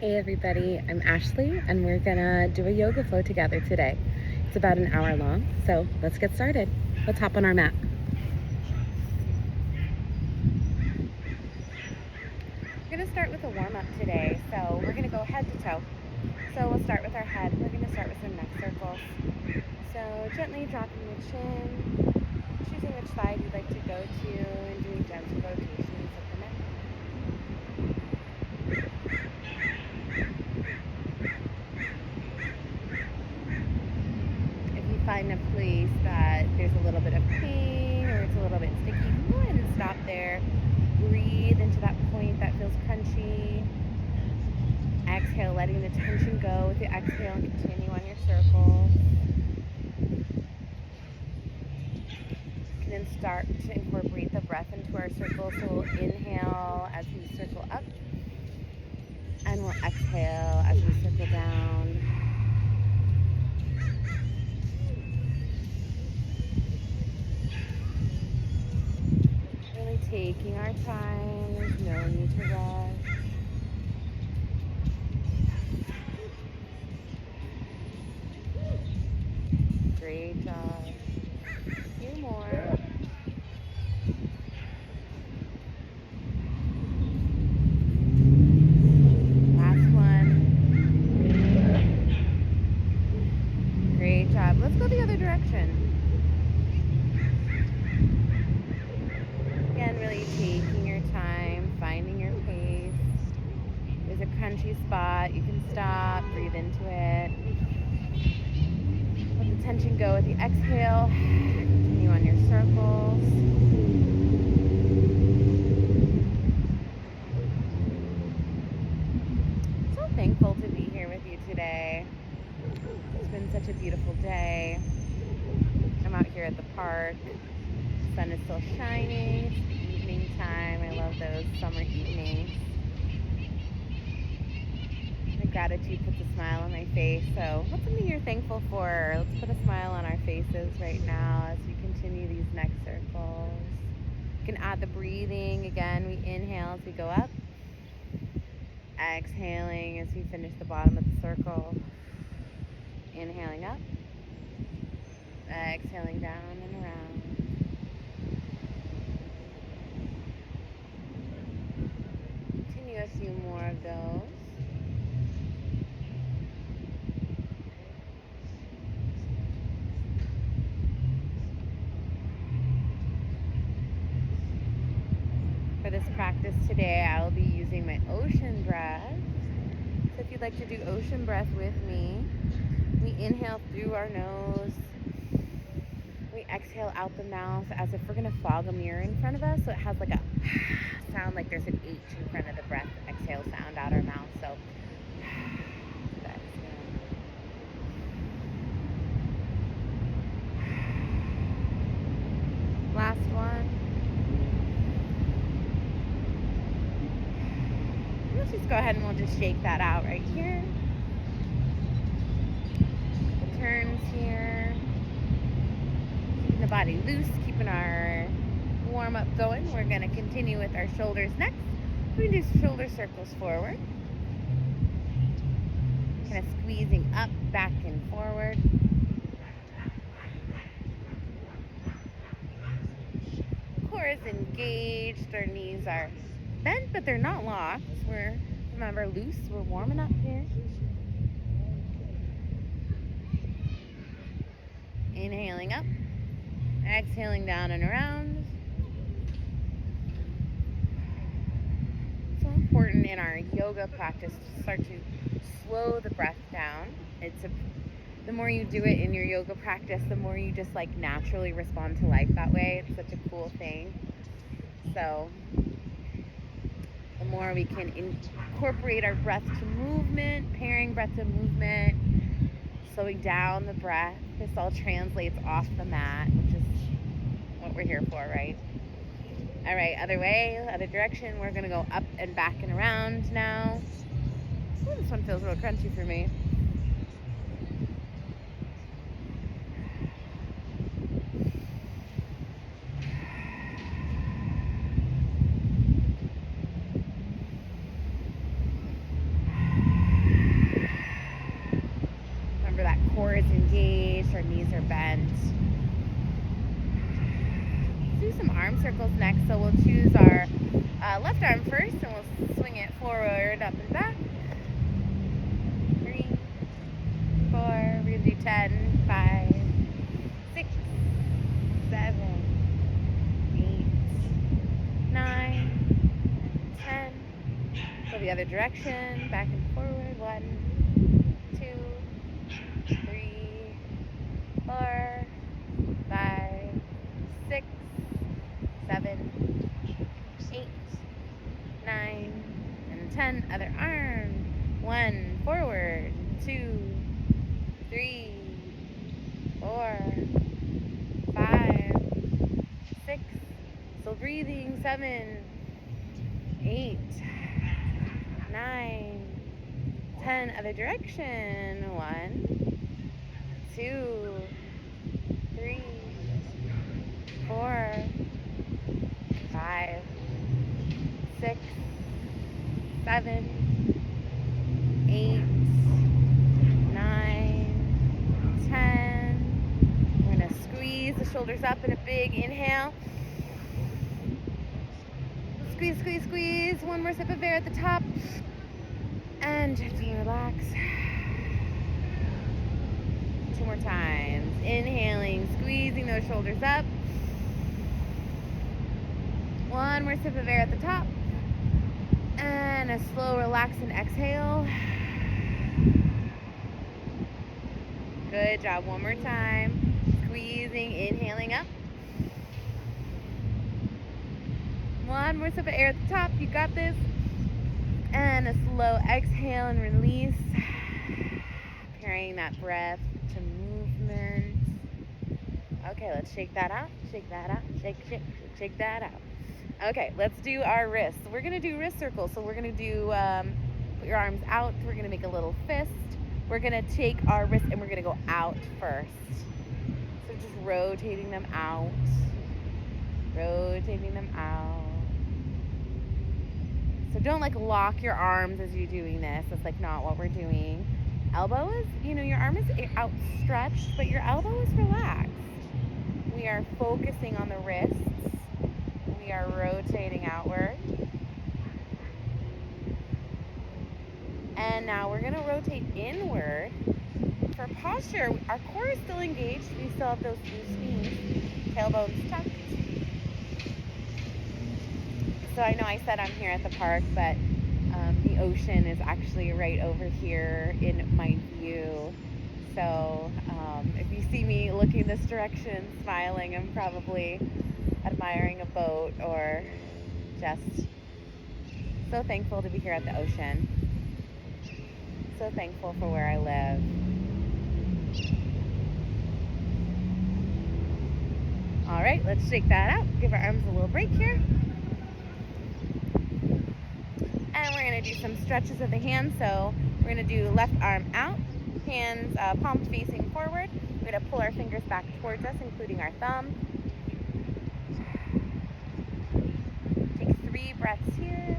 Hey everybody, I'm Ashley and we're gonna do a yoga flow together today. It's about an hour long, so let's get started. Let's hop on our mat. We're gonna start with a warm up today, so we're gonna go head to toe. So we'll start with our head. We're gonna start with some neck circles. So gently dropping the chin, choosing which side you'd like to go to, and doing gentle rotations of the neck. If you find a place that there's a little bit of pain or it's a little bit sticky, you can go ahead and stop there. Breathe into that point that feels crunchy. Exhale, letting the tension go with the exhale, and continue on your circle. You can then start to incorporate the breath into our circle. So we'll inhale as we circle up, and we'll exhale as we circle down. Really taking our time, there's no need to rush. Great job. A few more. Last one. Great job. Let's go the other direction. Again, really taking your time, finding your pace. There's a crunchy spot, you can stop, breathe into it. Let the tension go with the exhale. Continue on your circles. So thankful to be here with you today. It's been such a beautiful day. I'm out here at the park. The sun is still shining. It's evening time. I love those summer evenings. The gratitude puts a smile on my face. So what's something you're thankful for? Let's put a smile on our faces right now as we continue these neck circles. You can add the breathing. Again, we inhale as we go up. Exhaling as we finish the bottom of the circle. Inhaling up. Exhaling down and around. Continue a few more of those. For this practice today, I will be using my ocean breath. So if you'd like to do ocean breath with me, we inhale through our nose. We exhale out the mouth as if we're going to fog a mirror in front of us. So it has like a sound like there's an H in front of the breath. Exhale sound out our mouth. So last one. Let's just go ahead and we'll just shake that out right here. The turns here. Keeping the body loose, keeping our warm up going. We're going to continue with our shoulders next. We do shoulder circles forward. Kind of squeezing up, back, and forward. Core is engaged. Our knees are bent, but they're not locked. We're, remember, loose. We're warming up here. Inhaling up. Exhaling down and around. So important in our yoga practice to start to slow the breath down. The more you do it in your yoga practice, the more you just like naturally respond to life that way. It's such a cool thing. So the more we can incorporate our breath to movement, pairing breath to movement, slowing down the breath, this all translates off the mat, which is what we're here for, right? All right, other way, other direction. We're gonna go up and back and around now. Ooh, this one feels a little crunchy for me. our knees are bent. Let's do some arm circles next. So we'll choose our left arm first, and we'll swing it forward, up and back. 3, 4, we're going to do 10, 5, 6, 7, 8, 9, 10. Go the other direction, back and forward. 1, 2, 3, 4, 5, 6, 7, 8, 9, and 10. Other arm. 1, forward. 2, 3, 4, 5, 6. Still breathing. 7, 8, 9, 10. Other direction. 1, 2, 3, 4, 5, 6, 7, 8, 9, 10. We're going to squeeze the shoulders up in a big inhale. Squeeze, squeeze, squeeze. One more sip of air at the top. And gently relax. 2 more times. Inhaling, squeezing those shoulders up. 1 more sip of air at the top. And a slow, relaxing exhale. Good job. 1 more time. Squeezing, inhaling up. 1 more sip of air at the top. You got this. And a slow exhale and release. Carrying that breath to movement. Okay, let's shake that out. Shake that out. Shake, shake, shake that out. Okay, let's do our wrists. We're going to do wrist circles. So we're going to do, put your arms out. We're going to make a little fist. We're going to take our wrists and we're going to go out first. So just rotating them out. Rotating them out. So don't like lock your arms as you're doing this. That's like not what we're doing. Elbow is, your arm is outstretched, but your elbow is relaxed. We are focusing on the wrists. We are rotating outward. And now we're going to rotate inward. For posture, our core is still engaged. We still have those loose knees. Tailbones tucked. So I know I said I'm here at the park, but the ocean is actually right over here in my view. So if you see me looking this direction, smiling, I'm probably admiring a boat or just so thankful to be here at the ocean. So thankful for where I live. All right, let's shake that out. Give our arms a little break here. And we're going to do some stretches of the hands. So we're going to do left arm out, hands palms facing forward. We're going to pull our fingers back towards us, including our thumb. Take 3 breaths here.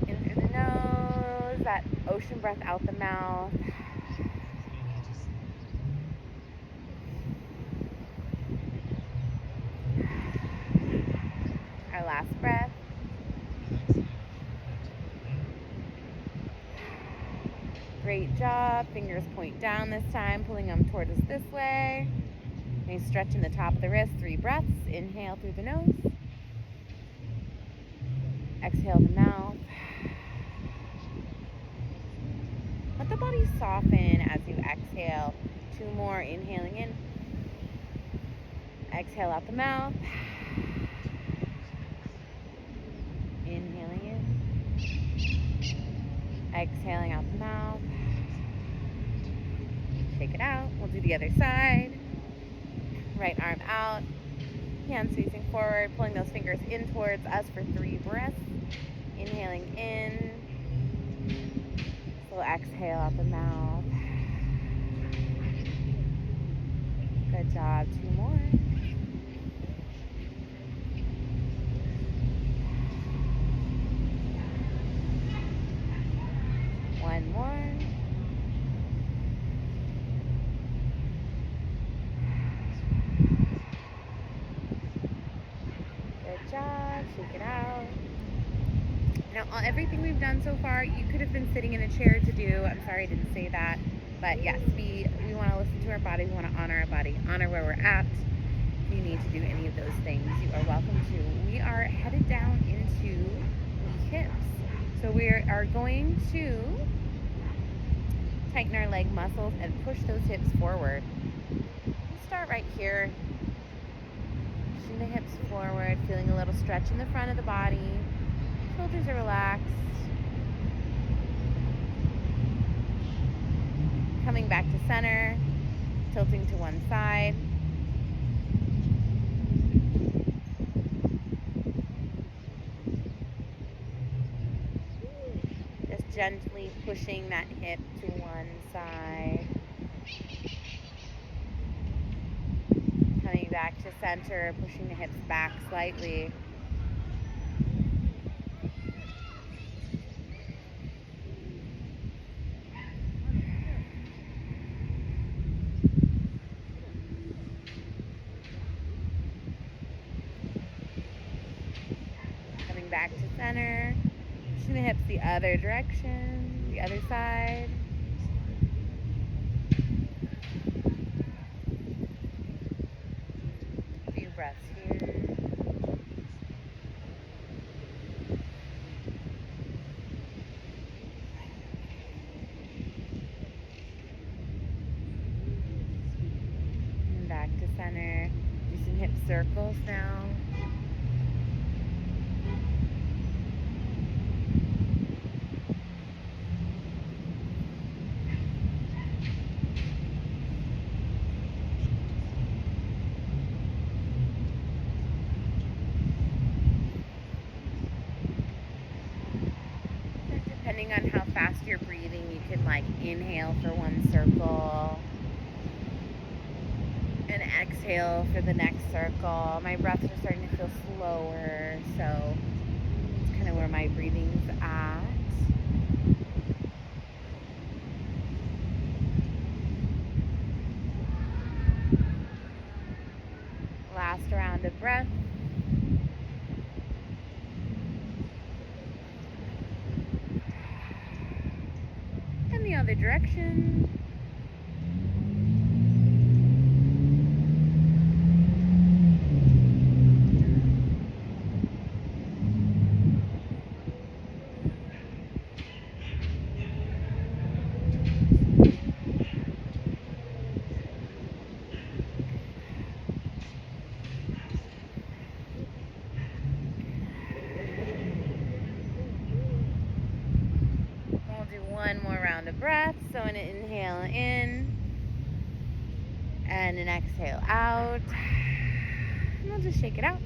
In through the nose, that ocean breath out the mouth. Our last breath. Great job. Fingers point down this time, pulling them towards us this way. Nice stretch in the top of the wrist. 3 breaths. Inhale through the nose. Exhale the mouth. Let the body soften as you exhale. 2 more. Inhaling in. Exhale out the mouth. Inhaling in. Exhaling out the mouth. Shake it out. We'll do the other side. Right arm out. Hands facing forward. Pulling those fingers in towards us for 3 breaths. Inhaling in. So exhale out the mouth. Good job. 2 more. One more. shake it out. Now, everything we've done so far, you could have been sitting in a chair to do. I'm sorry I didn't say that. But yes, we want to listen to our body. We want to honor our body, honor where we're at. If you need to do any of those things, you are welcome to. We are headed down into the hips. So we are going to tighten our leg muscles and push those hips forward. We'll start right here. Pushing the hips forward, feeling a little stretch in the front of the body. Shoulders are relaxed. Coming back to center, tilting to one side. Just gently pushing that hip to one side. Coming back to center, pushing the hips back slightly. Back to center, pushing the hips the other direction, the other side. A few breaths here. And back to center. Do some hip circles now. Depending on how fast you're breathing, you can like inhale for one circle and exhale for the next circle. My breaths are starting to feel slower, so it's kind of where my breathing's at. Last round of breath. The other direction. One more round of breath. So an inhale in and an exhale out. And we'll just shake it out.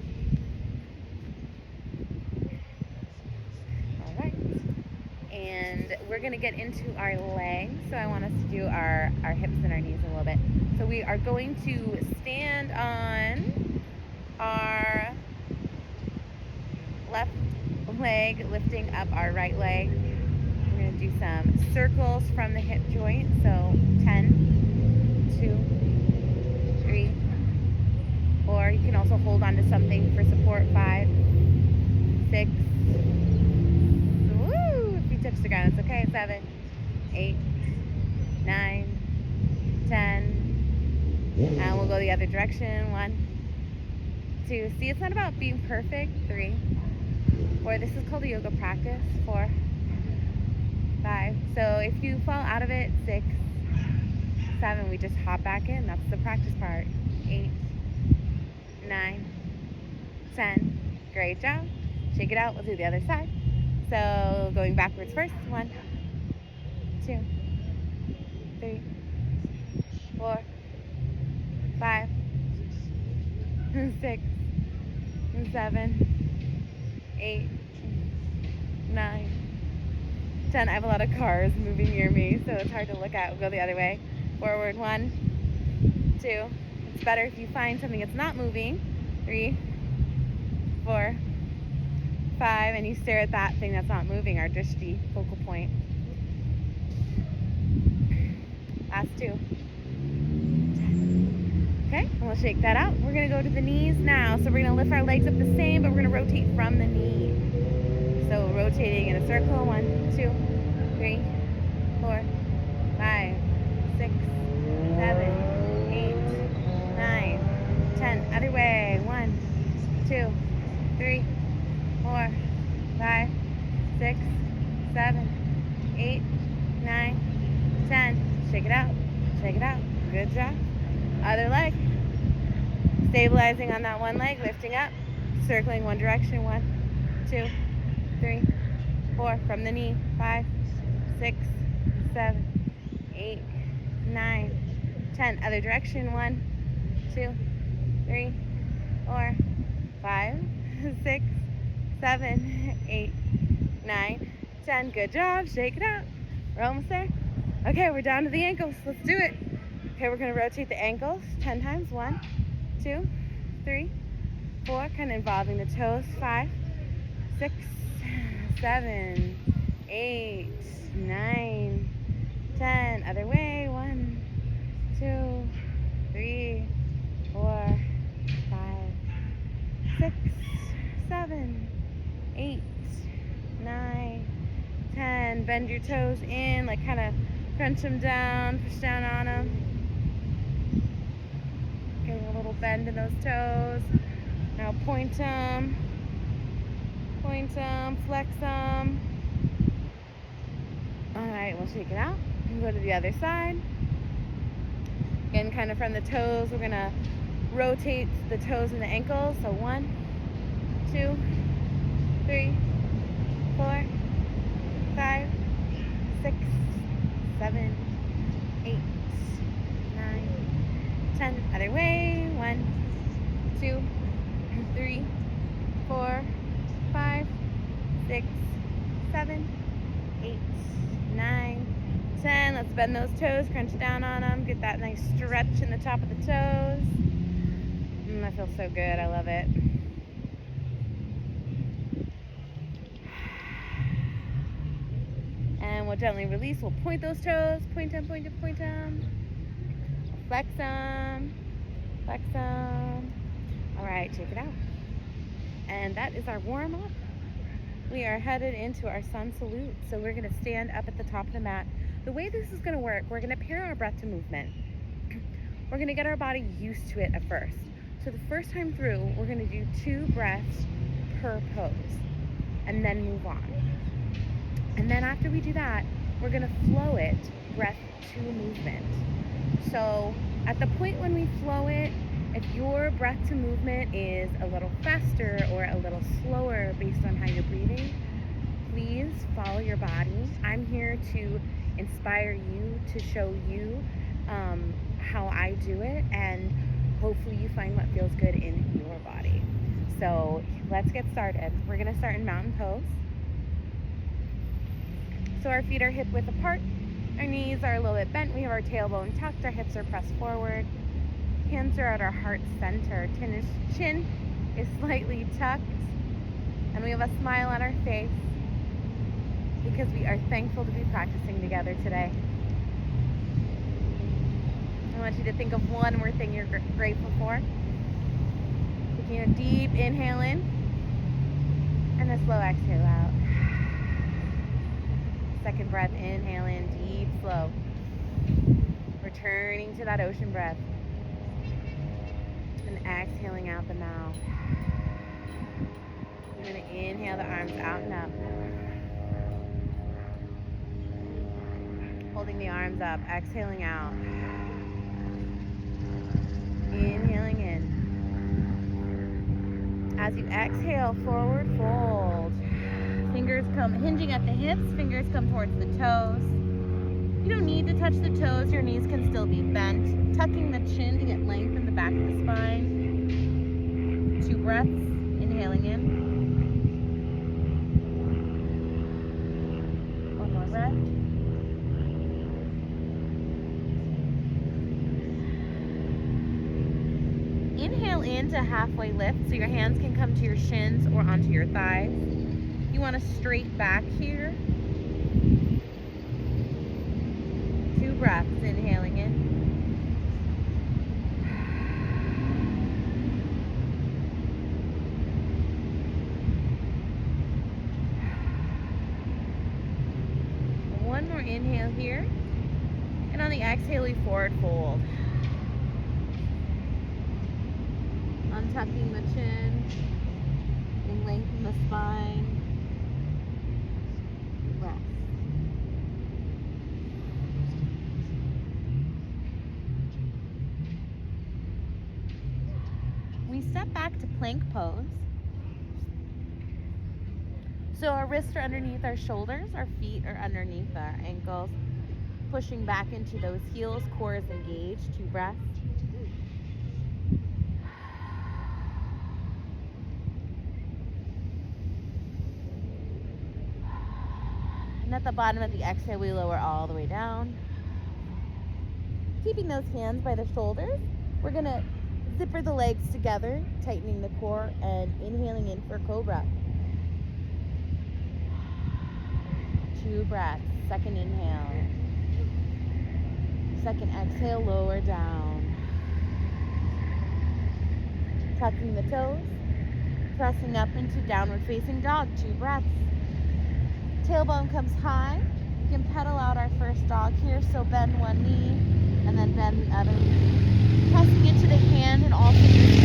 All right. And we're going to get into our legs. So I want us to do our hips and our knees a little bit. So we are going to stand on our left leg, lifting up our right leg. We're going to do some circles from the hip joint. So 10, 2, 3, 4. You can also hold on to something for support. 5, 6. Woo! If you touch the ground, it's okay. 7, 8, 9, 10. And we'll go the other direction. 1, 2. See, it's not about being perfect. 3, 4. This is called a yoga practice. 4, 5. So if you fall out of it, 6, 7, we just hop back in. That's the practice part. 8, 9, 10. Great job. Shake it out. We'll do the other side. So going backwards first. 1, 2, 3, 4, 5, 6, 7, 8, 9, 10. I have a lot of cars moving near me, so it's hard to look at. We'll go the other way. Forward. 1, 2. It's better if you find something that's not moving. 3, 4, 5, and you stare at that thing that's not moving, our drishti, focal point. Last 2. Okay, and we'll shake that out. We're gonna go to the knees now. So we're gonna lift our legs up the same, but we're gonna rotate from the knee. So rotating in a circle, 1, 2, 3, 4, 5, 6, 7, 8, 9, 10. Other way, 1, 2, 3, 4, 5, 6, 7, 8, 9, 10. Shake it out, shake it out. Good job. Other leg. Stabilizing on that one leg, lifting up, circling one direction, 1, 2, 3, 4, from the knee, 5, 6, 7, 8, 9, 10. Other direction, 1, 2, 3, 4, 5, 6, 7, 8, 9, 10. Good job. Shake it out. We're almost there. Okay, we're down to the ankles. Let's do it. Okay, we're going to rotate the ankles 10 times. 1, 2, 3, 4. Kind of involving the toes. 5, 6, 7, 8, 9, 10. Other way. 1, 2, 3, 4, 5, 6, 7, 8, 9, 10. Bend your toes in, like kind of crunch them down, push down on them. Getting a little bend in those toes. Now point them, flex them. All right, we'll shake it out and go to the other side. Again, kind of from the toes, we're gonna rotate the toes and the ankles. So 1, 2, 3, 4, 5, 6, 7, 8, 9, 10. Other way. 1, 2, 3, 4, 5, 6, 7, 8, 9, 10. Let's bend those toes, crunch down on them, get that nice stretch in the top of the toes. That feels so good. I love it. And we'll gently release. We'll point those toes. Point them, point them, point them. Flex them. Flex them. All right, check it out. And that is our warm-up. We are headed into our sun salute. So we're going to stand up at the top of the mat. The way this is going to work, we're going to pair our breath to movement. We're going to get our body used to it at first. So the first time through, we're going to do 2 breaths per pose and then move on. And then after we do that, we're going to flow it breath to movement. So at the point when we flow it, if your breath to movement is a little faster or a little slower based on how you're breathing, please follow your body. I'm here to inspire you, to show you how I do it, and hopefully you find what feels good in your body. So let's get started. We're going to start in mountain pose. So our feet are hip width apart. Our knees are a little bit bent. We have our tailbone tucked. Our hips are pressed forward. Hands are at our heart center. Chin is slightly tucked. And we have a smile on our face because we are thankful to be practicing together today. I want you to think of one more thing you're grateful for. Taking a deep inhale in and a slow exhale out. Second breath, inhale in, deep, slow. Returning to that ocean breath. And exhaling out the mouth. You're going to inhale the arms out and up. Holding the arms up, exhaling out. Inhaling in. As you exhale, forward fold. Fingers come hinging at the hips, fingers come towards the toes. You don't need to touch the toes, your knees can still be bent. Tucking the chin to get length in the back of the spine. 2 breaths, inhaling in. 1 more breath. Inhale into halfway lift, so your hands can come to your shins or onto your thighs. You want a straight back here. 2 breaths, inhaling in. One more inhale here. And on the exhale, we forward fold. Untucking the chin. And lengthen the spine. Rest. We step back to plank pose. So our wrists are underneath our shoulders, our feet are underneath our ankles, pushing back into those heels, core is engaged, 2 breaths. And at the bottom of the exhale, we lower all the way down. Keeping those hands by the shoulders, we're gonna zipper the legs together, tightening the core and inhaling in for cobra. 2 breaths. Second inhale. Second exhale, lower down. Tucking the toes. Pressing up into downward facing dog. 2 breaths. Tailbone comes high. You can pedal out our first dog here. So bend one knee and then bend the other knee. Pressing into the hand and all fingers.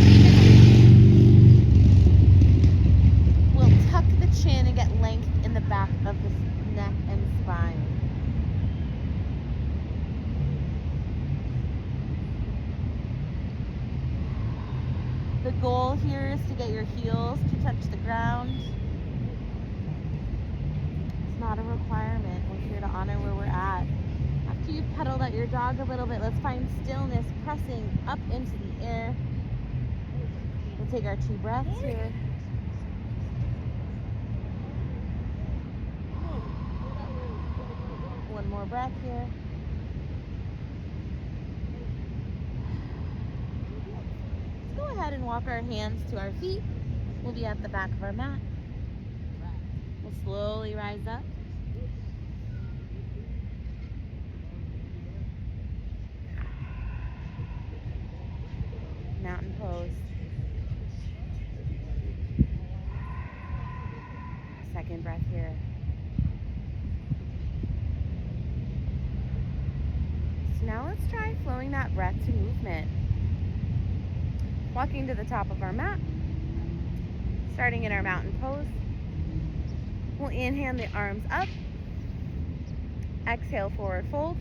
We'll tuck the chin and get length in the back of the neck and spine. The goal here is to get your heels to touch the ground. It's not a requirement. We're here to honor where we're at. After you've pedaled out your dog a little bit, let's find stillness, pressing up into the air. We'll take our 2 breaths here. One more breath here. Let's go ahead and walk our hands to our feet. We'll be at the back of our mat. We'll slowly rise up. Mountain pose. Second breath here. So now let's try flowing that breath to movement. Walking to the top of our mat. Starting in our mountain pose. We'll inhale the arms up. Exhale, forward fold.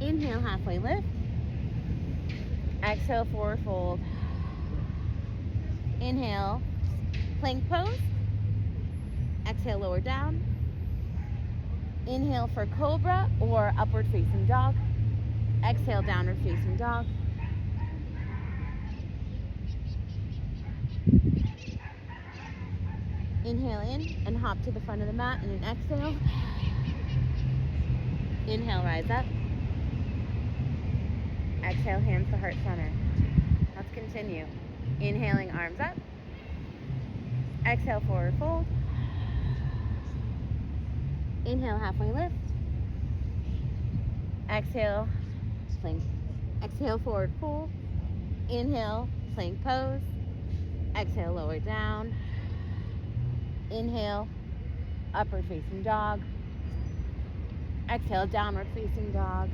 Inhale, halfway lift. Exhale, forward fold. Inhale, plank pose. Exhale, lower down. Inhale for cobra or upward facing dog. Exhale, downward facing dog. Inhale in and hop to the front of the mat in an exhale. Inhale, rise up. Exhale, hands to heart center. Let's continue. Inhaling, arms up. Exhale, forward fold. Inhale, halfway lift. Exhale, plank. Exhale, forward fold. Inhale, plank pose. Exhale, lower down. Inhale, upward facing dog. Exhale, downward facing dog.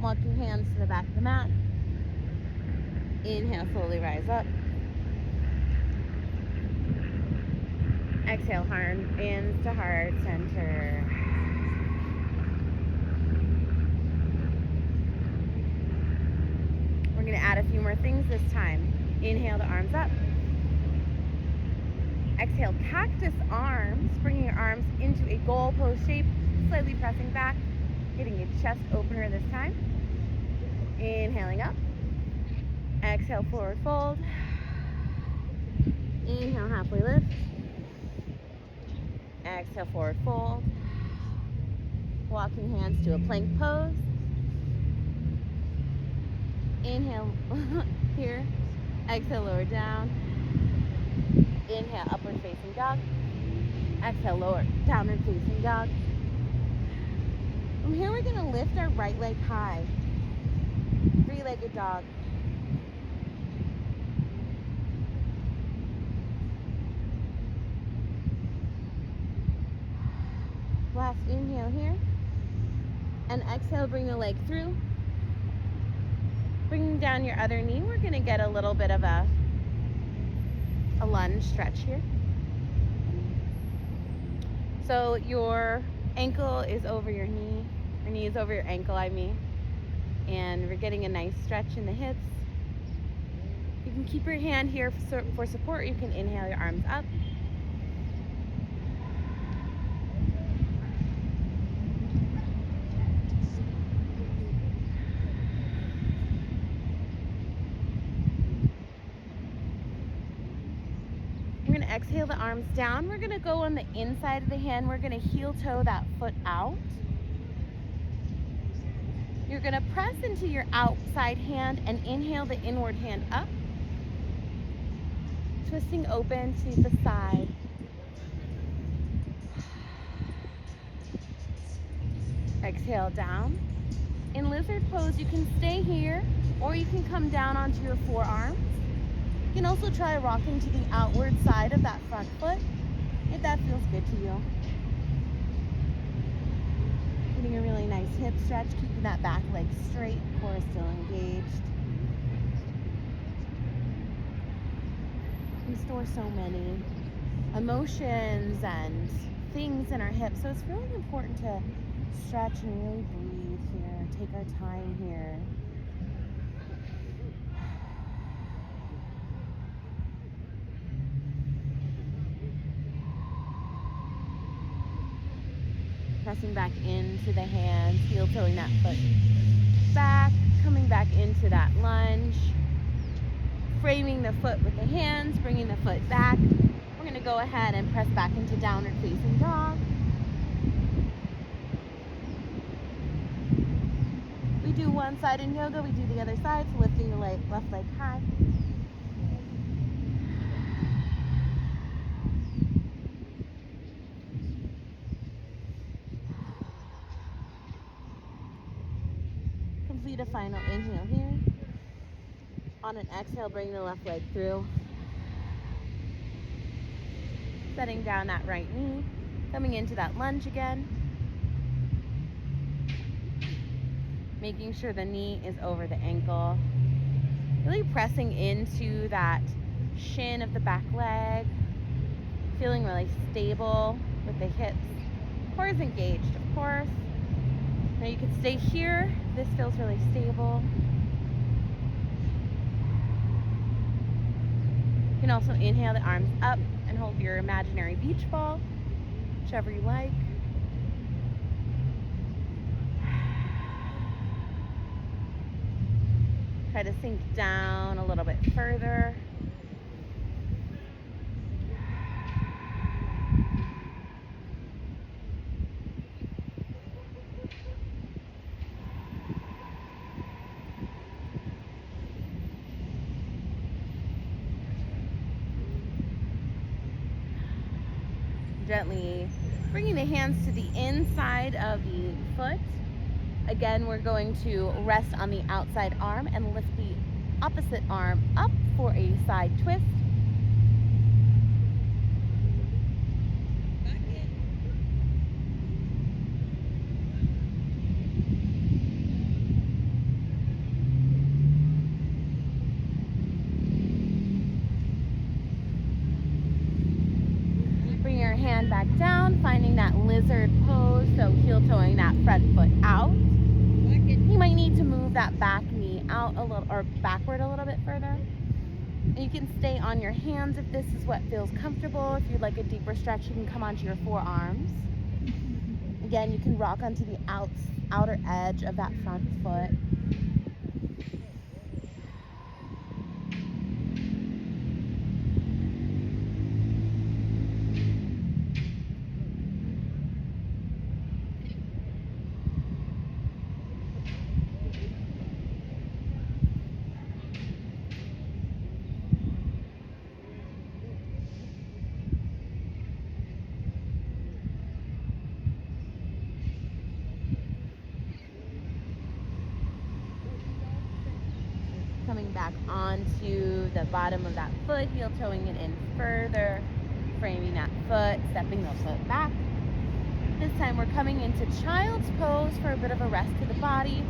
Walk your hands to the back of the mat. Inhale, slowly rise up. Exhale, hands to heart center. We're going to add a few more things this time. Inhale the arms up. Exhale, cactus arms, bringing your arms into a goal pose shape, slightly pressing back, hitting a chest opener this time. Inhaling up. Exhale, forward fold. Inhale, halfway lift. Exhale, forward fold. Walking hands to a plank pose. Inhale here. Exhale, lower down. Inhale, upward facing dog. Exhale, lower, downward facing dog. From here, we're going to lift our right leg high. 3-legged dog. Last inhale here. And exhale, bring the leg through. Bringing down your other knee. We're going to get a little bit of a lunge stretch here. So your ankle is over your knee. Your knee is over your ankle, I mean. And we're getting a nice stretch in the hips. You can keep your hand here for support. You can inhale your arms up. We're going to exhale the arms down. We're going to go on the inside of the hand. We're going to heel toe that foot out. You're going to press into your outside hand and inhale the inward hand up. Twisting open to the side. Exhale down. In lizard pose, you can stay here or you can come down onto your forearms. You can also try rocking to the outward side of that front foot if that feels good to you. Getting a really nice hip stretch, keeping that back leg straight, core still engaged. We store so many emotions and things in our hips, so it's really important to stretch and really breathe here, take our time here. Pressing back into the hands, heel toeing that foot back, coming back into that lunge, framing the foot with the hands, bringing the foot back. We're going to go ahead and press back into downward facing dog. We do one side in yoga, we do the other side, so lifting the left leg high. Complete a final inhale here. On an exhale, bring the left leg through. Setting down that right knee. Coming into that lunge again. Making sure the knee is over the ankle. Really pressing into that shin of the back leg. Feeling really stable with the hips. Core is engaged, of course. Now you can stay here. This feels really stable. You can also inhale the arms up and hold your imaginary beach ball, whichever you like. Try to sink down a little bit further. Gently bringing the hands to the inside of the foot. Again, we're going to rest on the outside arm and lift the opposite arm up for a side twist. Bring your hand back down, finding that lizard pose, so heel toeing that front foot out. You might need to move that back knee out a little, or backward a little bit further. And you can stay on your hands if this is what feels comfortable. If you'd like a deeper stretch, you can come onto your forearms. Again, you can rock onto the outer edge of that front foot. Coming back onto the bottom of that foot, heel toeing it in further, framing that foot, stepping the foot back. This time we're coming into child's pose for a bit of a rest to the body.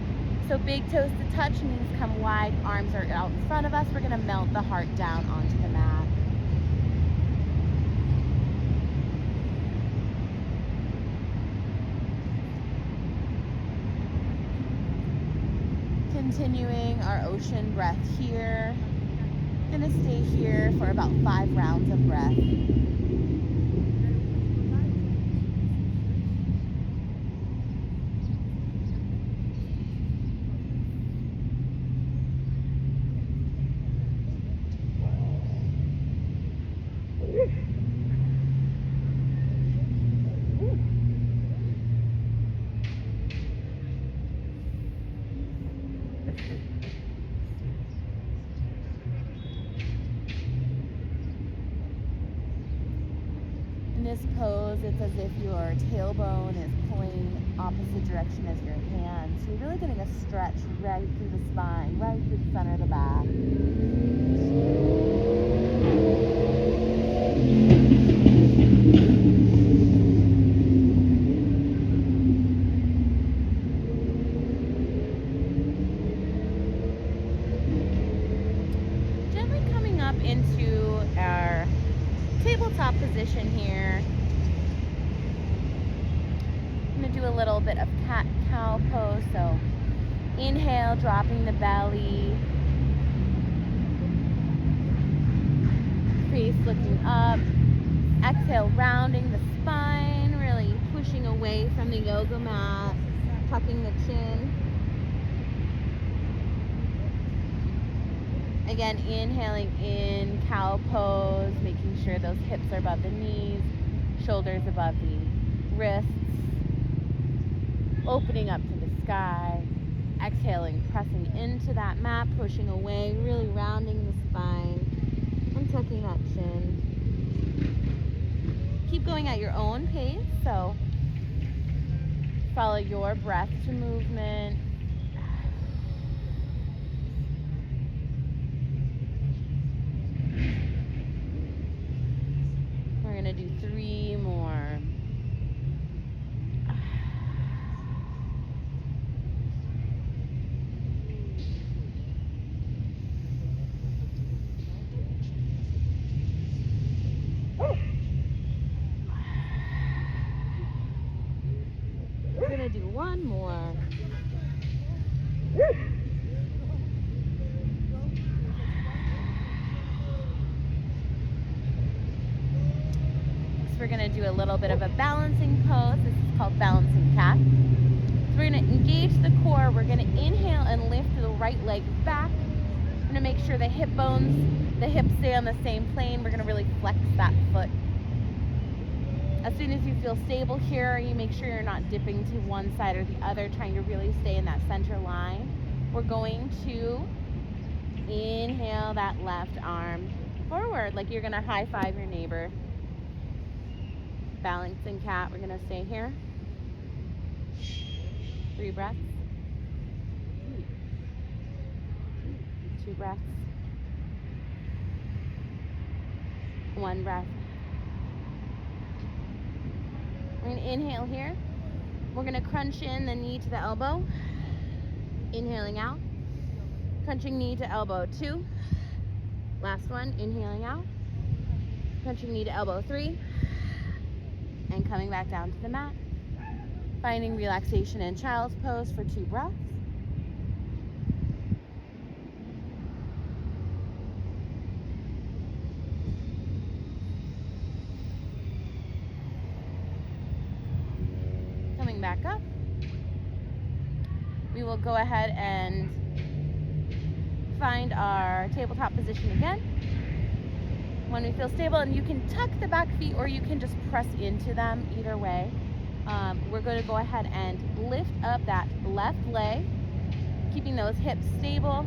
So big toes to touch, knees come wide, arms are out in front of us. We're going to melt the heart down onto the mat. Continuing our ocean breath here. Gonna stay here for about 5 rounds of breath. In this pose, it's as if your tailbone is pulling opposite direction as your hands. So you're really getting a stretch right through the spine, right through the center of the back. Gently coming up into our tabletop position here. I'm going to do a little bit of cat-cow pose. So inhale, dropping the belly. Face looking up. Exhale, rounding the spine, really pushing away from the yoga mat, tucking the chin. Again, inhaling in cow pose, making sure those hips are above the knees, shoulders above the wrists, opening up to the sky. Exhaling, pressing into that mat, pushing away, really rounding the spine and tucking that chin. Keep going at your own pace, so follow your breath to movement. We're going to do 3 more. We're going to do 1 more. We're going to do a little bit of a balancing pose. This is called balancing cat. So we're going to engage the core. We're going to inhale and lift the right leg back. We're going to make sure the hip bones, the hips stay on the same plane. We're going to really flex that foot. As soon as you feel stable here, you make sure you're not dipping to one side or the other, trying to really stay in that center line. We're going to inhale that left arm forward like you're going to high five your neighbor. Balancing cat, we're going to stay here. 3 breaths. 2 breaths. 1 breath. We're going to inhale here. We're going to crunch in the knee to the elbow. Inhaling out. Crunching knee to elbow 2. Last one, inhaling out. Crunching knee to elbow 3. And coming back down to the mat. Finding relaxation in child's pose for 2 breaths. Coming back up. We will go ahead and find our tabletop position again. When we feel stable, and you can tuck the back feet or you can just press into them, either way. We're going to go ahead and lift up that left leg, keeping those hips stable,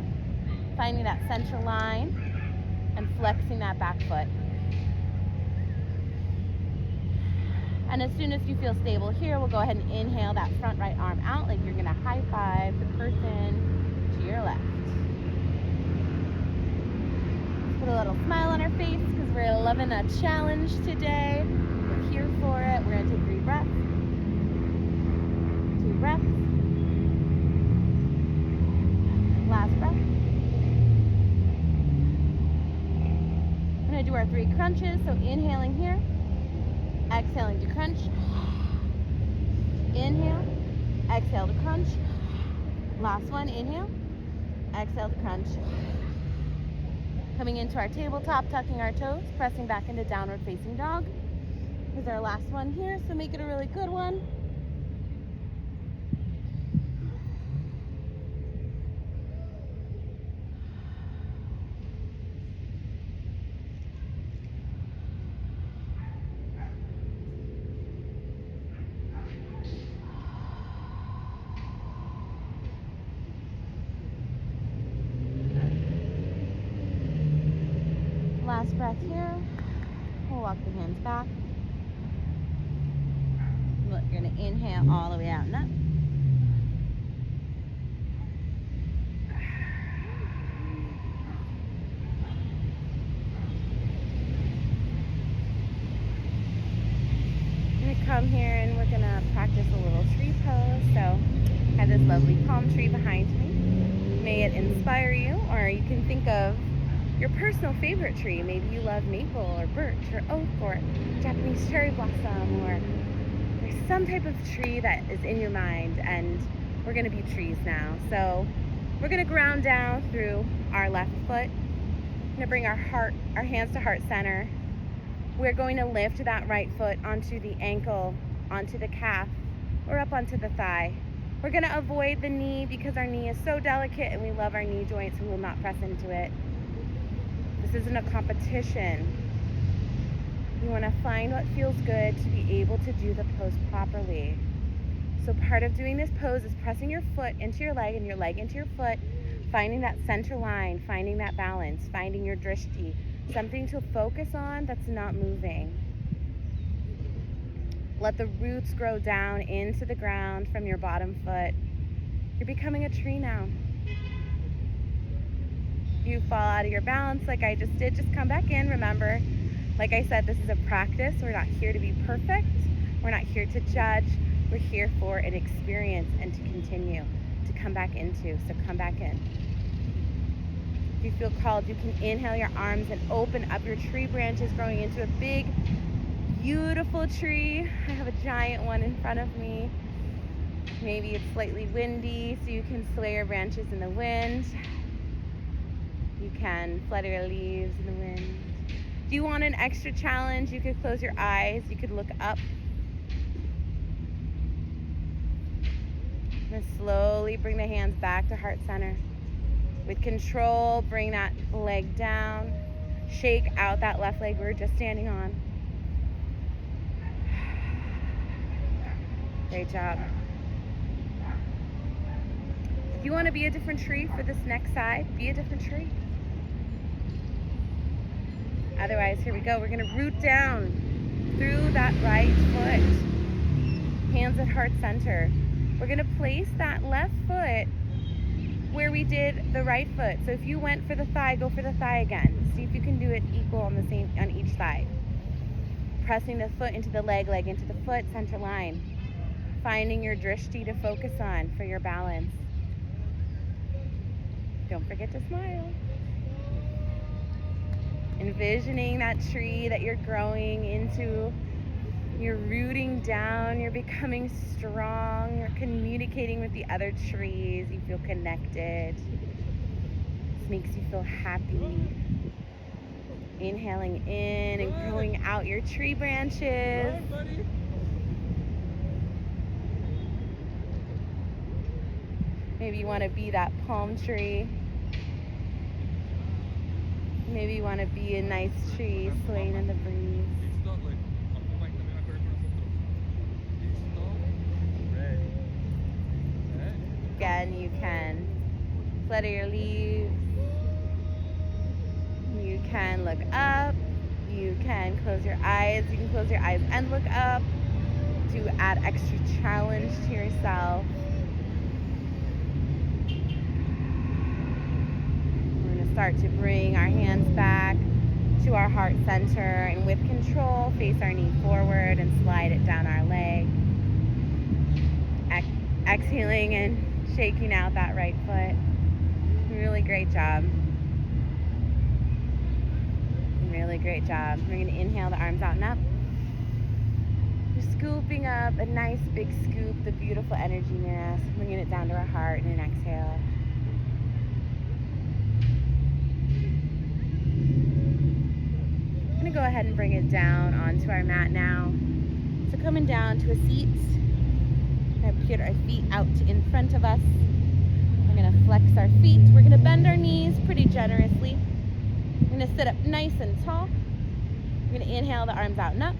finding that center line, and flexing that back foot. And as soon as you feel stable here, we'll go ahead and inhale that front right arm out like you're going to high five the person to your left. Put a little smile on our face because we're loving a challenge today. We're here for it. We're going to take 3 breaths. breath. Last breath. We're going to do our 3 crunches. So inhaling here, exhaling to crunch. Inhale, exhale to crunch. Last one, inhale, exhale to crunch. Coming into our tabletop, tucking our toes, pressing back into downward facing dog. This is our last one here, so make it a really good one. Last breath here. We'll walk the hands back. You're going to inhale all the way out and up. I'm going to come here and we're going to practice a little tree pose. So I have this lovely palm tree behind me. May it inspire you, or you can think of your personal favorite tree. Maybe you love maple or birch or oak or Japanese cherry blossom, or there's some type of tree that is in your mind, and we're going to be trees now. So we're going to ground down through our left foot. We're going to bring our hands to heart center. We're going to lift that right foot onto the ankle, onto the calf, or up onto the thigh. We're going to avoid the knee because our knee is so delicate and we love our knee joints. We will not press into it. This isn't a competition. You want to find what feels good to be able to do the pose properly. So part of doing this pose is pressing your foot into your leg and your leg into your foot, finding that center line, finding that balance, finding your drishti, something to focus on that's not moving. Let the roots grow down into the ground from your bottom foot. You're becoming a tree now. You fall out of your balance like I just did, just come back in. Remember, like I said, this is a practice. We're not here to be perfect. We're not here to judge. We're here for an experience and to continue to come back into. So come back in. If you feel called, you can inhale your arms and open up your tree branches, growing into a big, beautiful tree. I have a giant one in front of me. Maybe it's slightly windy, so you can sway your branches in the wind. You can flutter your leaves in the wind. If you want an extra challenge, you could close your eyes. You could look up. And slowly bring the hands back to heart center. With control, bring that leg down. Shake out that left leg we were just standing on. Great job. If you want to be a different tree for this next side, be a different tree. Otherwise, here we go. We're going to root down through that right foot. Hands at heart center. We're going to place that left foot where we did the right foot. So if you went for the thigh, go for the thigh again. See if you can do it equal on each side. Pressing the foot into the leg, leg into the foot, center line. Finding your drishti to focus on for your balance. Don't forget to smile. Envisioning that tree that you're growing into. You're rooting down, you're becoming strong, you're communicating with the other trees, you feel connected. This makes you feel happy. Inhaling in and growing out your tree branches. Maybe you want to be that palm tree. Maybe you want to be a nice tree swaying in the breeze. Again, you can flutter your leaves. You can look up. You can close your eyes. You can close your eyes and look up to add extra challenge to yourself. Start to bring our hands back to our heart center, and with control, face our knee forward and slide it down our leg. exhaling and shaking out that right foot. Really great job. Really great job. We're going to inhale the arms out and up. We're scooping up a nice big scoop, the beautiful energy near us, bringing it down to our heart in an exhale. I'm going to go ahead and bring it down onto our mat now. So coming down to a seat. We're going to put our feet out in front of us. We're going to flex our feet. We're going to bend our knees pretty generously. We're going to sit up nice and tall. We're going to inhale the arms out and up.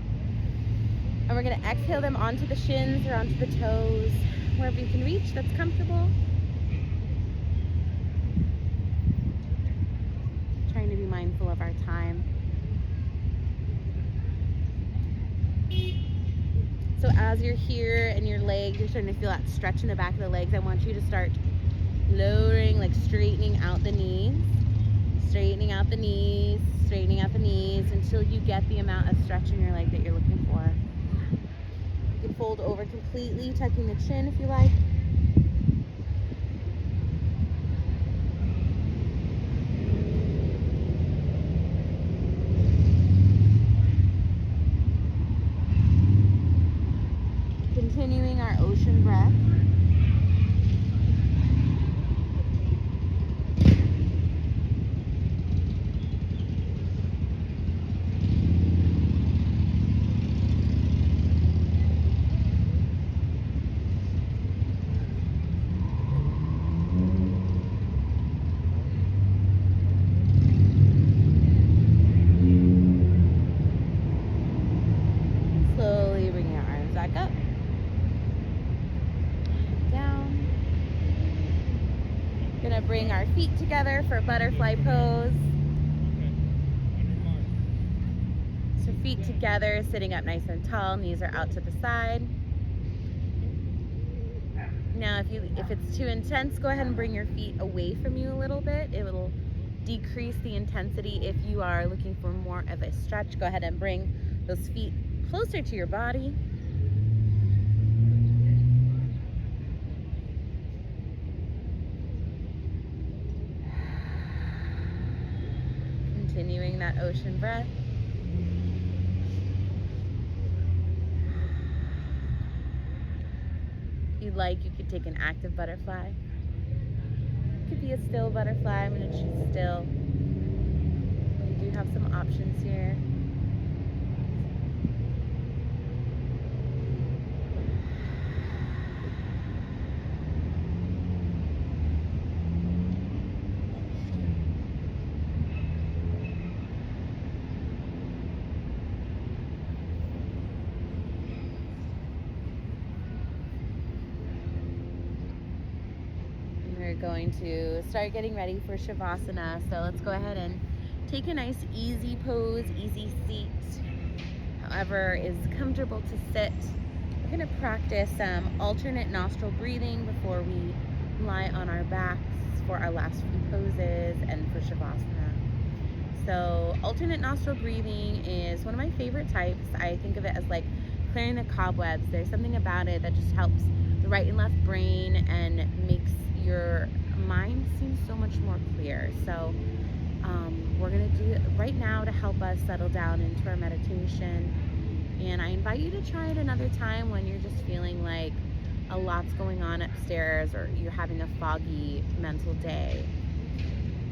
And we're going to exhale them onto the shins or onto the toes, wherever you can reach that's comfortable. Trying to be mindful of our time. So as you're here and your legs, you're starting to feel that stretch in the back of the legs, I want you to start lowering, like straightening out the knees. Straightening out the knees, straightening out the knees until you get the amount of stretch in your leg that you're looking for. You can fold over completely, tucking the chin if you like. Continuing our ocean breath. Slowly bring your arms back up. Down. Gonna bring our feet together for butterfly pose. So feet together, sitting up nice and tall, knees are out to the side. Now if it's too intense, go ahead and bring your feet away from you a little bit. It will decrease the intensity. If you are looking for more of a stretch, go ahead and bring those feet closer to your body. Continuing that ocean breath. If you'd like, you could take an active butterfly. It could be a still butterfly. I'm going to choose still. We do have some options here. We're going to start getting ready for Savasana. So let's go ahead and take a nice easy pose, easy seat, however is comfortable to sit. We're going to practice some alternate nostril breathing before we lie on our backs for our last few poses and for Savasana. So alternate nostril breathing is one of my favorite types. I think of it as like clearing the cobwebs. There's something about it that just helps the right and left brain and makes your mind seem so much more clear. So we're going to do it right now to help us settle down into our meditation. And I invite you to try it another time when you're just feeling like a lot's going on upstairs or you're having a foggy mental day.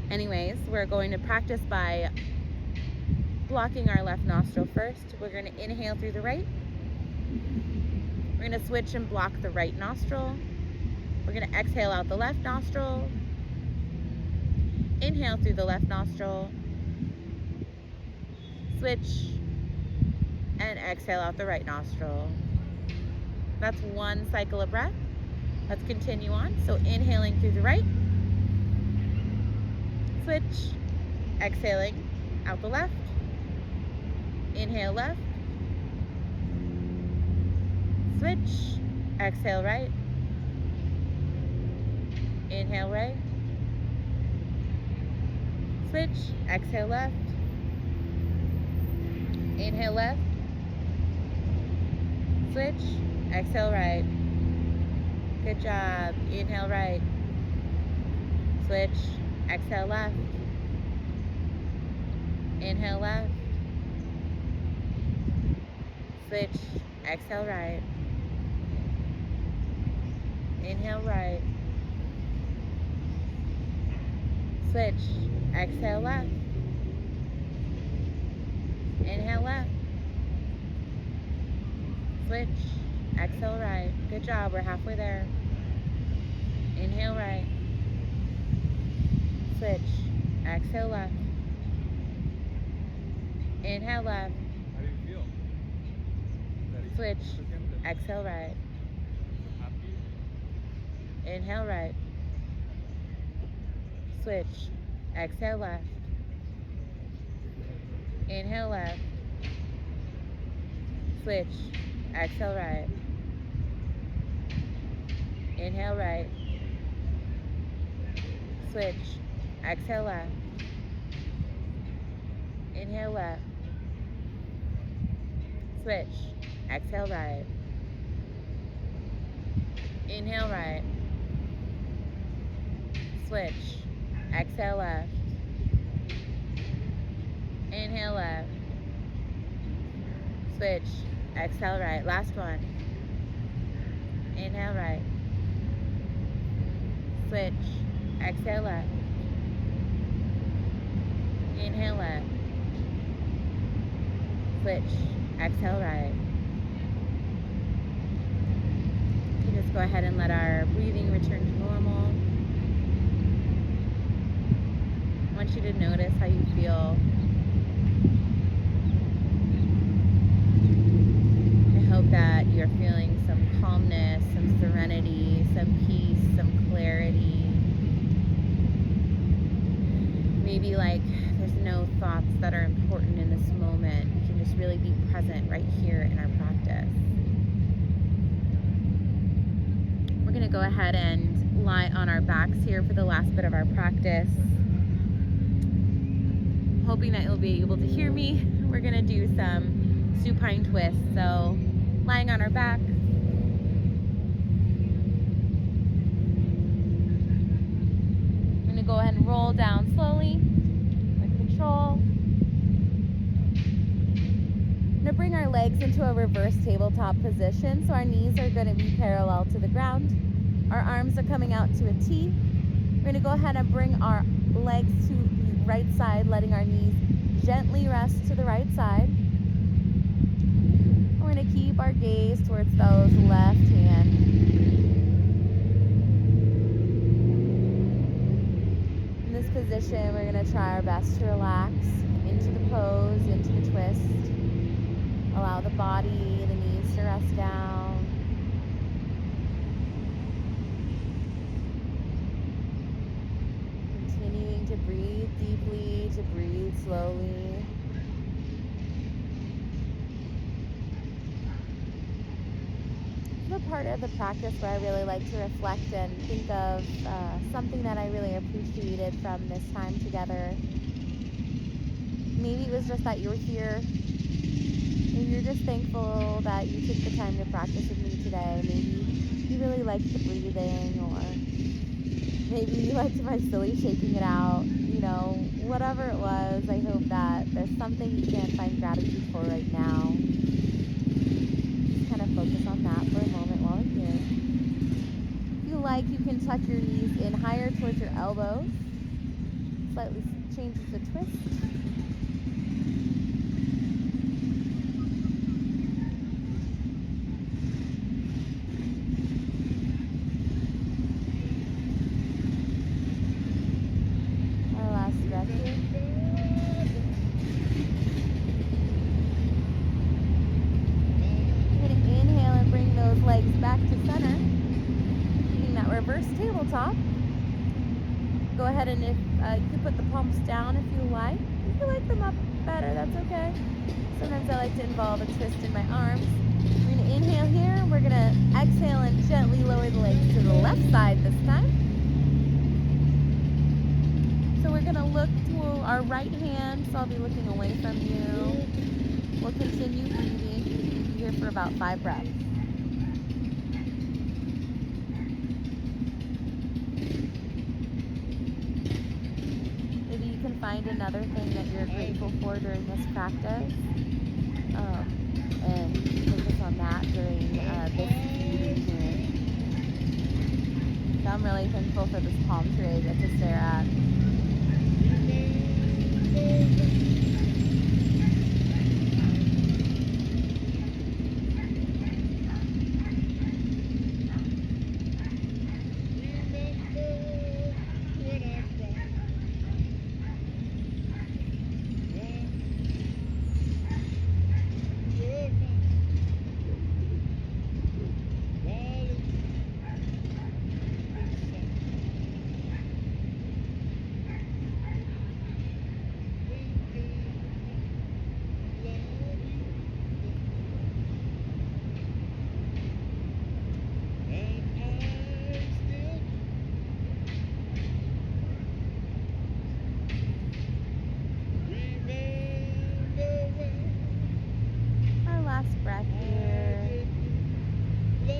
Anyways, we're going to practice by blocking our left nostril first. We're going to inhale through the right. We're going to switch and block the right nostril. We're going to exhale out the left nostril. Inhale through the left nostril. Switch and exhale out the right nostril. That's one cycle of breath. Let's continue on. So inhaling through the right. Switch. Exhaling out the left. Inhale left. Switch. Exhale right. Inhale right. Switch. Exhale left. Inhale left. Switch. Exhale right. Good job. Inhale right. Switch. Exhale left. Inhale left. Switch. Exhale right. Inhale right. Switch. Exhale left. Inhale left. Switch. Exhale right. Good job. We're halfway there. Inhale right. Switch. Exhale left. Inhale left. How do you feel? Switch. Exhale right. Happy? Inhale right. Switch. Exhale left. Inhale left. Switch. Exhale right. Inhale right. Switch. Exhale left. Inhale left. Switch. Exhale right. Inhale right. Switch. Exhale left. Inhale left. Switch. Exhale right. Last one. Inhale right. Switch. Exhale left. Inhale left. Switch. Exhale right. You can just go ahead and let our breathing return to normal. I want you to notice how you feel. I hope that you're feeling some calmness, some serenity, some peace, some clarity. Maybe like there's no thoughts that are important in this moment. You can just really be present right here in our practice. We're going to go ahead and lie on our backs here for the last bit of our practice. Hoping that you'll be able to hear me. We're going to do some supine twists. So lying on our back. I'm going to go ahead and roll down slowly with control. I'm going to bring our legs into a reverse tabletop position. So our knees are going to be parallel to the ground. Our arms are coming out to a T. We're going to go ahead and bring our legs to the right side, letting our knees gently rest to the right side. We're going to keep our gaze towards those left hand. In this position, we're going to try our best to relax into the pose, into the twist. Allow the body, the knees to rest down. Continuing to breathe deeply, to breathe slowly. The part of the practice where I really like to reflect and think of something that I really appreciated from this time together. Maybe it was just that you were here. Maybe you're just thankful that you took the time to practice with me today. Maybe you really liked the breathing, or maybe you liked my silly shaking it out. You know, whatever it was, I hope that there's something you can find gratitude for right now. Just kind of focus on that for a moment while we're here. If you like, you can tuck your knees in higher towards your elbows. Slightly changes the twist. Tabletop. Go ahead and if you can put the palms down if you like. If you like them up better, that's okay. Sometimes I like to involve a twist in my arms. We're going to inhale here. We're going to exhale and gently lower the legs to the left side this time. So we're going to look to our right hand. So I'll be looking away from you. We'll continue breathing. We'll be here for about 5 breaths. find another thing that you're grateful for during this practice, and focus on that during this meeting here. So I'm really thankful for this palm tree I get to stare at. Breath here. We're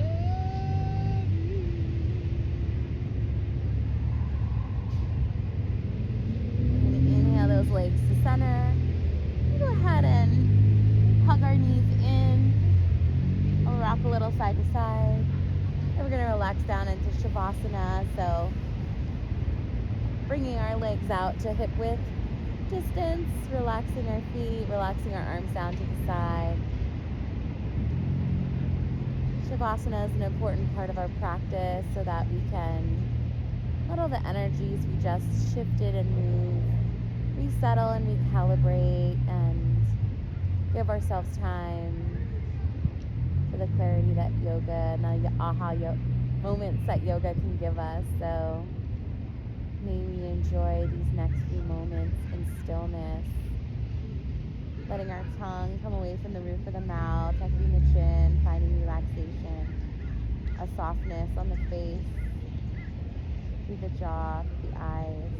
going to inhale those legs to center. Go ahead and hug our knees in. We'll rock a little side to side. And we're going to relax down into Savasana. So bringing our legs out to hip width distance, relaxing our feet, relaxing our arms down to the side. Savasana is an important part of our practice so that we can let all the energies we just shifted and moved resettle and recalibrate and give ourselves time for the clarity that yoga and the moments that yoga can give us. So may we enjoy these next few moments in stillness, letting our tongue come away from the roof of the mouth, tucking the chin, finding relaxation, a softness on the face, through the jaw, through the eyes.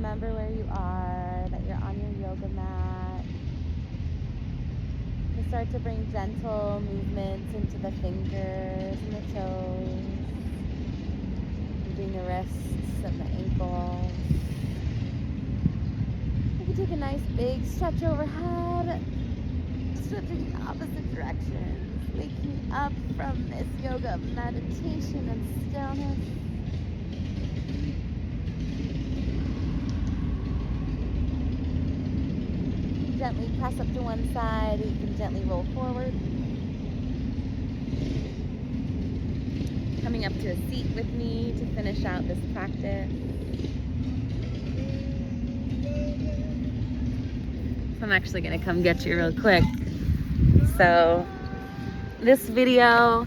remember where you are, that you're on your yoga mat. You start to bring gentle movements into the fingers and the toes, moving the wrists and the ankles. You can take a nice big stretch overhead, stretching the opposite direction, waking up from this yoga meditation and stillness. Gently press up to one side, you can gently roll forward. Coming up to a seat with me to finish out this practice. So I'm actually going to come get you real quick. So this video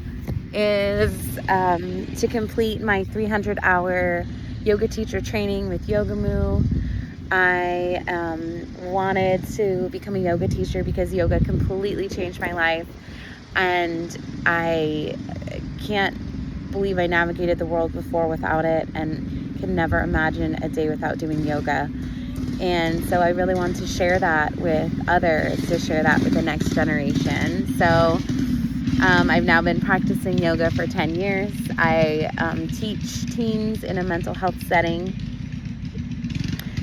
is to complete my 300-hour yoga teacher training with Yogamu. I wanted to become a yoga teacher because yoga completely changed my life, and I can't believe I navigated the world before without it, and can never imagine a day without doing yoga. And so I really want to share that with others, to share that with the next generation. So I've now been practicing yoga for 10 years. I teach teens in a mental health setting.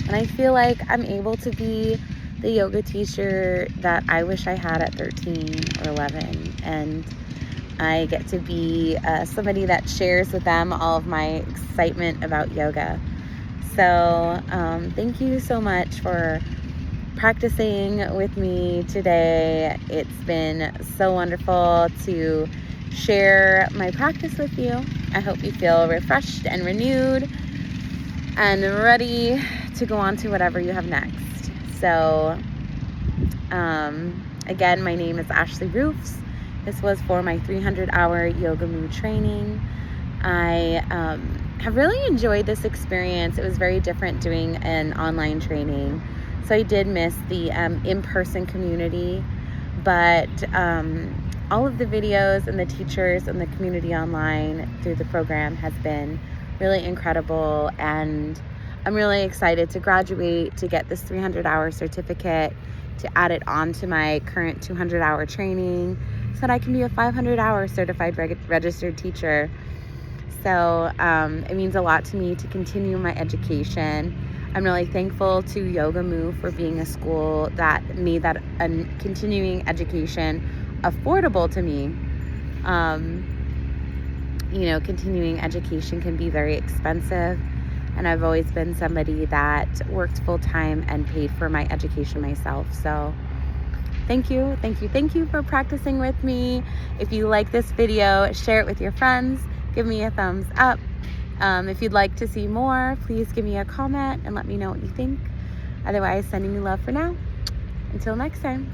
And I feel like I'm able to be the yoga teacher that I wish I had at 13 or 11. And I get to be somebody that shares with them all of my excitement about yoga. So thank you so much for practicing with me today. It's been so wonderful to share my practice with you. I hope you feel refreshed and renewed and ready to go on to whatever you have next. So again, my name is Ashley Roofs. This was for my 300-hour Yogamu training. I have really enjoyed this experience. It was very different doing an online training. So I did miss the in-person community, but all of the videos and the teachers and the community online through the program has been really incredible, and I'm really excited to graduate, to get this 300-hour certificate, to add it on to my current 200-hour training so that I can be a 500-hour certified registered teacher. So it means a lot to me to continue my education. I'm really thankful to Yogamu for being a school that made that continuing education affordable to me. Continuing education can be very expensive, and I've always been somebody that worked full-time and paid for my education myself. So thank you for practicing with me. If you like this video, share it with your friends. Give me a thumbs up. If you'd like to see more, please give me a comment and let me know what you think. Otherwise, sending you love for now. Until next time.